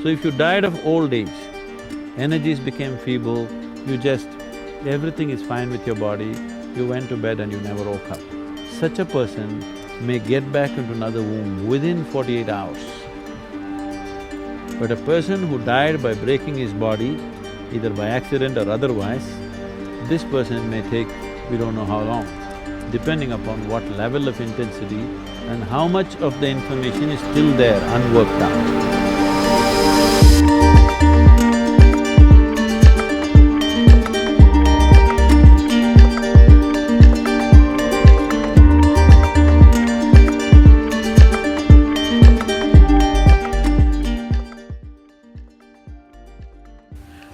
So if you died of old age, energies became feeble, everything is fine with your body, you went to bed and you never woke up. Such a person may get back into another womb within 48 hours. But a person who died by breaking his body, either by accident or otherwise, this person may take we don't know how long, depending upon what level of intensity and how much of the information is still there, unworked out.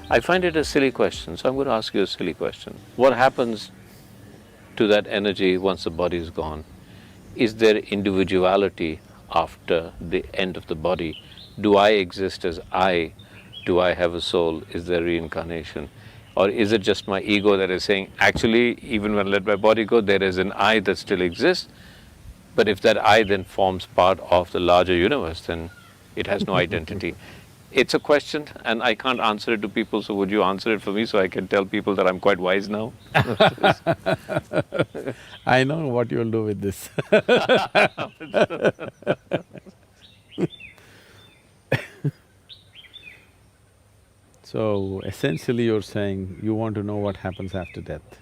I find it a silly question, so I'm going to ask you a silly question. What happens to that energy once the body is gone? Is there individuality after the end of the body? Do I exist as I? Do I have a soul? Is there reincarnation? Or is it just my ego that is saying, actually, even when I let my body go, there is an I that still exists, but if that I then forms part of the larger universe, then it has no identity. It's a question and I can't answer it to people, so would you answer it for me so I can tell people that I'm quite wise now? I know what you'll do with this. So, essentially you're saying you want to know what happens after death.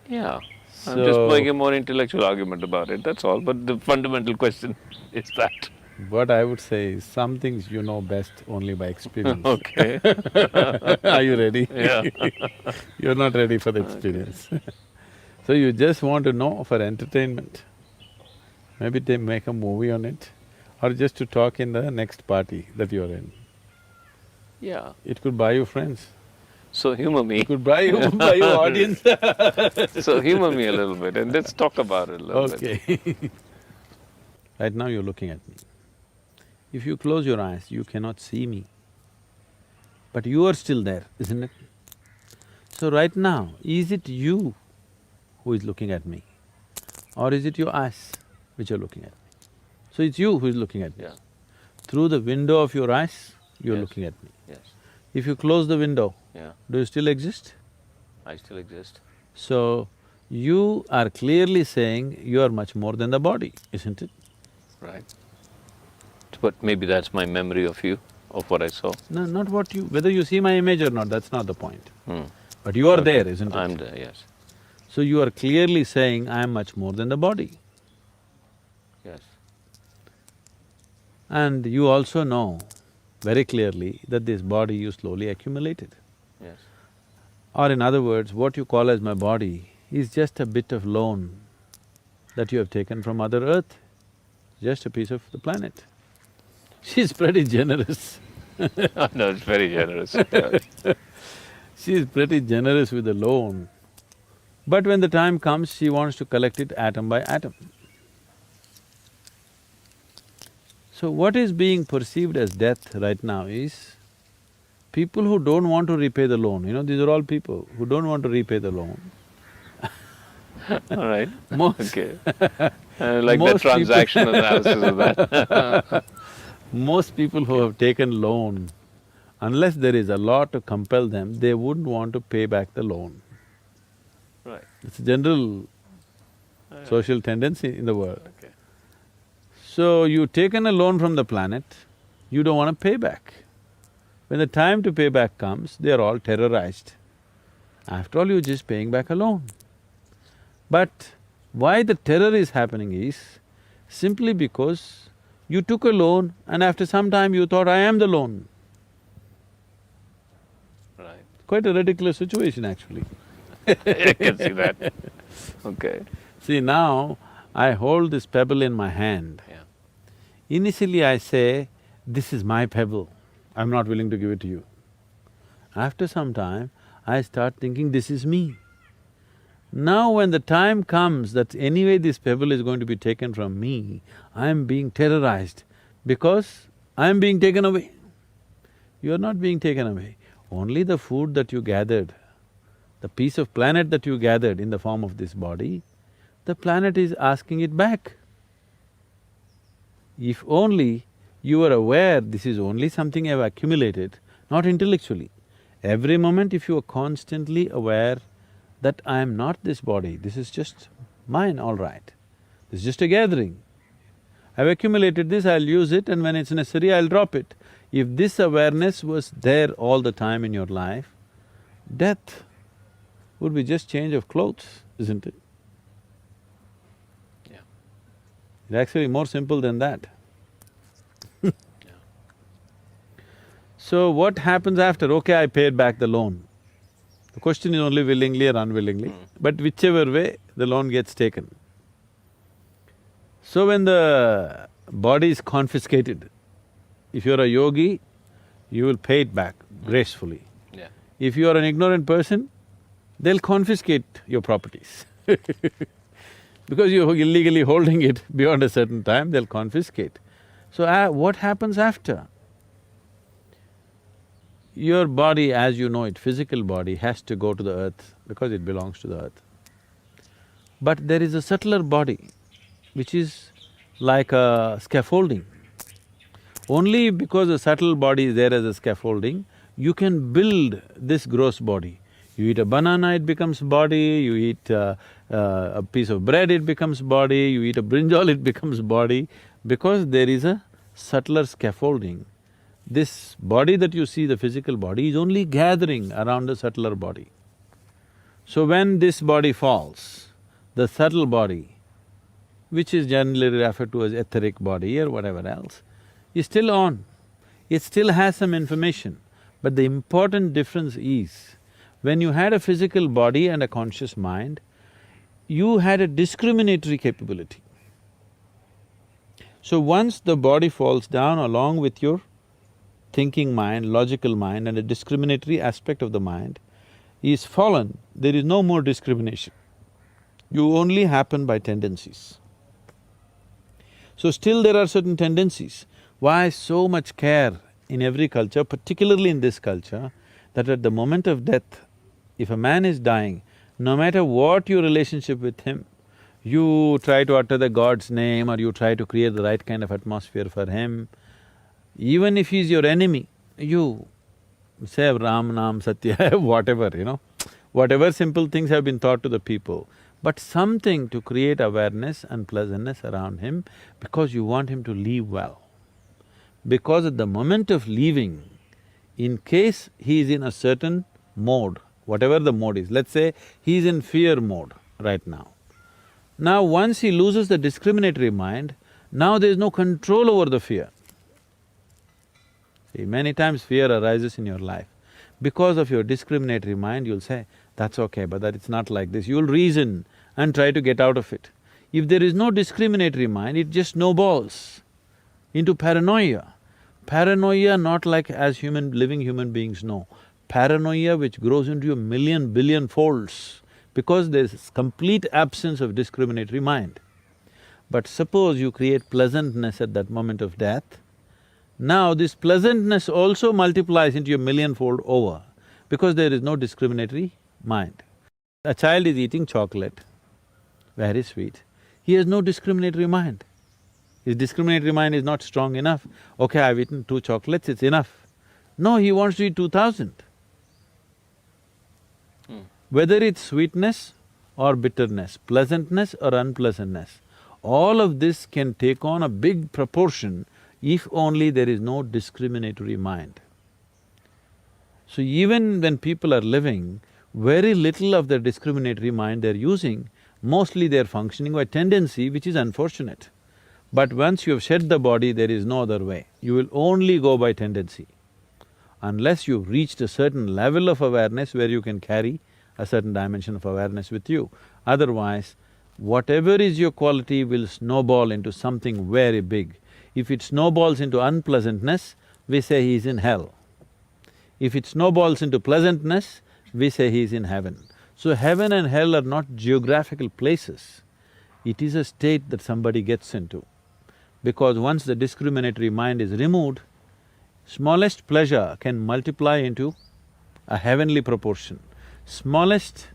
Yeah, I'm just making a more intellectual argument about it, that's all, but the fundamental question is that. What I would say is, some things you know best only by experience. Okay. Are you ready? Yeah. You're not ready for the experience. So you just want to know for entertainment. Maybe they make a movie on it, or just to talk in the next party that you're in. Yeah. It could buy you friends. So humor me. It could buy you audience. So humor me a little bit and let's talk about it a little bit. Okay. Right now you're looking at me. If you close your eyes, you cannot see me. But you are still there, isn't it? So right now, is it you who is looking at me? Or is it your eyes which are looking at me? So it's you who is looking at me. Yeah. Through the window of your eyes, you're Yes. looking at me. Yes. If you close the window, Yeah. do you still exist? I still exist. So, you are clearly saying you are much more than the body, isn't it? Right. But maybe that's my memory of you, of what I saw. No, not what you… whether you see my image or not, that's not the point. Hmm. But you are there, isn't it? I'm there, yes. So you are clearly saying, I am much more than the body. Yes. And you also know very clearly that this body you slowly accumulated. Yes. Or in other words, what you call as my body is just a bit of loan that you have taken from Mother Earth, just a piece of the planet. She's pretty generous. No, it's very generous. She's pretty generous with the loan. But when the time comes, she wants to collect it atom by atom. So what is being perceived as death right now is people who don't want to repay the loan, these are all people who don't want to repay the loan. All right. Most Okay. Like the most transaction analysis of that. Most people who have taken loan, unless there is a law to compel them, they wouldn't want to pay back the loan. Right. It's a general social tendency in the world. Okay. So, you've taken a loan from the planet, you don't want to pay back. When the time to pay back comes, they're all terrorized. After all, you're just paying back a loan. But why the terror is happening is simply because you took a loan and after some time you thought, I am the loan. Right. Quite a ridiculous situation actually. I can see that. Okay. See, now I hold this pebble in my hand. Yeah. Initially I say, this is my pebble, I'm not willing to give it to you. After some time, I start thinking, this is me. Now when the time comes that anyway this pebble is going to be taken from me, I am being terrorized because I am being taken away. You are not being taken away. Only the food that you gathered, the piece of planet that you gathered in the form of this body, the planet is asking it back. If only You are aware this is only something I've accumulated, not intellectually. Every moment if you are constantly aware that I am not this body, this is just mine, all right. This is just a gathering. I've accumulated this, I'll use it, and when it's necessary, I'll drop it. If this awareness was there all the time in your life, death would be just change of clothes, isn't it? Yeah. It's actually more simple than that. Yeah. So what happens after? Okay, I paid back the loan. The question is only willingly or unwillingly, but whichever way, the loan gets taken. So when the body is confiscated, if you're a yogi, you will pay it back gracefully. Yeah. If you are an ignorant person, they'll confiscate your properties because you're illegally holding it beyond a certain time, they'll confiscate. So what happens after? Your body, as you know it, physical body, has to go to the earth because it belongs to the earth. But there is a subtler body which is like a scaffolding. Only because a subtle body is there as a scaffolding, you can build this gross body. You eat a banana, it becomes body, you eat a piece of bread, it becomes body, you eat a brinjal, it becomes body, because there is a subtler scaffolding. This body that you see, the physical body, is only gathering around the subtler body. So when this body falls, the subtle body, which is generally referred to as etheric body or whatever else, is still on. It still has some information, but the important difference is, when you had a physical body and a conscious mind, you had a discriminatory capability. So once the body falls down along with your thinking mind, logical mind, and a discriminatory aspect of the mind is fallen, there is no more discrimination. You only happen by tendencies. So still there are certain tendencies. Why so much care in every culture, particularly in this culture, that at the moment of death, if a man is dying, no matter what your relationship with him, you try to utter the God's name or you try to create the right kind of atmosphere for him. Even if he's your enemy, you say Ram, Nam, Satya, whatever, whatever simple things have been taught to the people, but something to create awareness and pleasantness around him because you want him to leave well. Because at the moment of leaving, in case he is in a certain mode, whatever the mode is, let's say he's in fear mode right now. Now once he loses the discriminatory mind, now there's no control over the fear. See, many times fear arises in your life. Because of your discriminatory mind, you'll say, that's okay, but that it's not like this. You'll reason and try to get out of it. If there is no discriminatory mind, it just snowballs into paranoia. Paranoia not like as living human beings know. Paranoia which grows into a million, billion folds because there's complete absence of discriminatory mind. But suppose you create pleasantness at that moment of death, now this pleasantness also multiplies into a millionfold over because there is no discriminatory mind. A child is eating chocolate, very sweet, he has no discriminatory mind. His discriminatory mind is not strong enough. Okay, I've eaten 2 chocolates, it's enough. No, he wants to eat 2,000. Whether it's sweetness or bitterness, pleasantness or unpleasantness, all of this can take on a big proportion if only there is no discriminatory mind. So even when people are living, very little of their discriminatory mind they're using, mostly they're functioning by tendency, which is unfortunate. But once you have shed the body, there is no other way. You will only go by tendency. Unless you've reached a certain level of awareness where you can carry a certain dimension of awareness with you. Otherwise, whatever is your quality will snowball into something very big. If it snowballs into unpleasantness, we say he's in hell. If it snowballs into pleasantness, we say he's in heaven. So heaven and hell are not geographical places, it is a state that somebody gets into. Because once the discriminatory mind is removed, smallest pleasure can multiply into a heavenly proportion. Smallest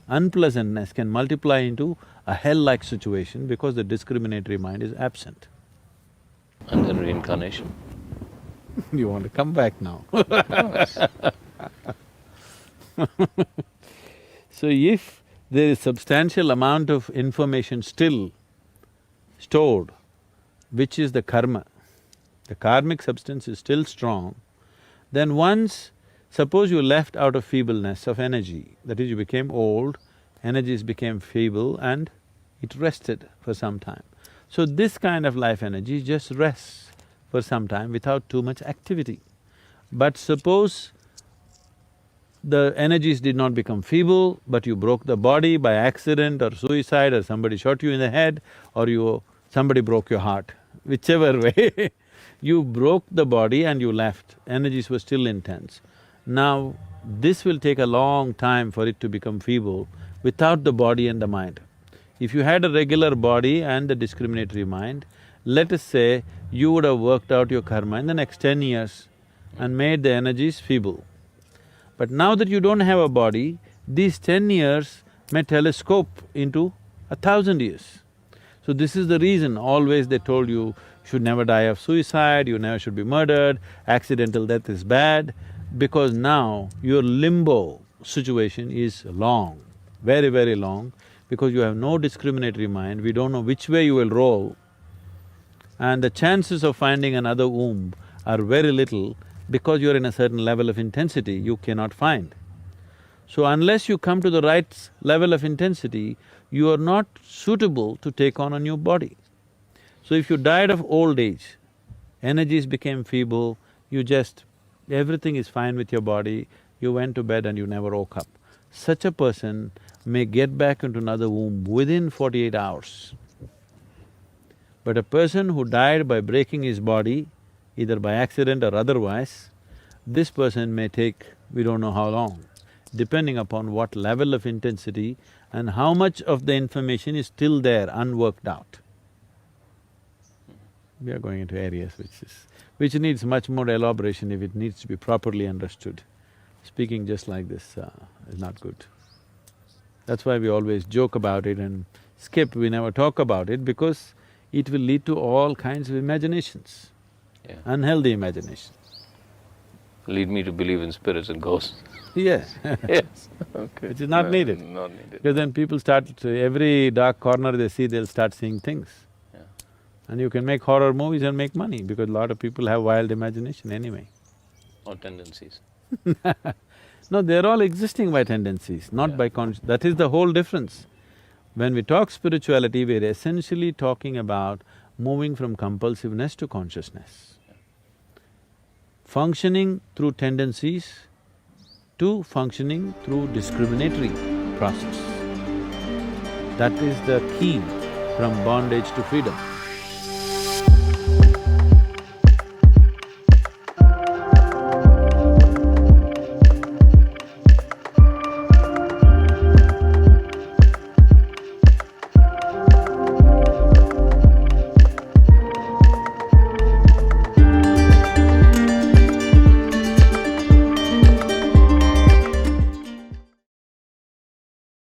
unpleasantness can multiply into a hell-like situation because the discriminatory mind is absent. And then reincarnation. You want to come back now. Yes. So if there is substantial amount of information still stored, which is the karma, the karmic substance is still strong, then once, suppose you left out of feebleness of energy, that is, you became old, energies became feeble and it rested for some time. So this kind of life energy just rests for some time without too much activity. But suppose the energies did not become feeble, but you broke the body by accident or suicide, or somebody shot you in the head, or somebody broke your heart, whichever way you broke the body and you left, energies were still intense. Now, this will take a long time for it to become feeble without the body and the mind. If you had a regular body and the discriminatory mind, let us say you would have worked out your karma in the next 10 years and made the energies feeble. But now that you don't have a body, these 10 years may telescope into 1,000 years. So this is the reason always they told you should never die of suicide, you never should be murdered, accidental death is bad, because now your limbo situation is long, very, very long, because you have no discriminatory mind, we don't know which way you will roll, and the chances of finding another womb are very little because you're in a certain level of intensity you cannot find. So unless you come to the right level of intensity, you are not suitable to take on a new body. So if you died of old age, energies became feeble, everything is fine with your body, you went to bed and you never woke up. Such a person may get back into another womb within 48 hours. But a person who died by breaking his body, either by accident or otherwise, this person may take we don't know how long, depending upon what level of intensity and how much of the information is still there, unworked out. We are going into areas which needs much more elaboration if it needs to be properly understood. Speaking just like this is not good. That's why we always joke about it and skip, we never talk about it, because it will lead to all kinds of imaginations, unhealthy imaginations. Lead me to believe in spirits and ghosts. Yes. Yes, okay. Which is not needed. Not needed. Because then people every dark corner they see, they'll start seeing things. Yeah. And you can make horror movies and make money, because a lot of people have wild imagination anyway. Or tendencies. No, they're all existing by tendencies, not by that is the whole difference. When we talk spirituality, we're essentially talking about moving from compulsiveness to consciousness. Functioning through tendencies to functioning through discriminatory process. That is the key from bondage to freedom.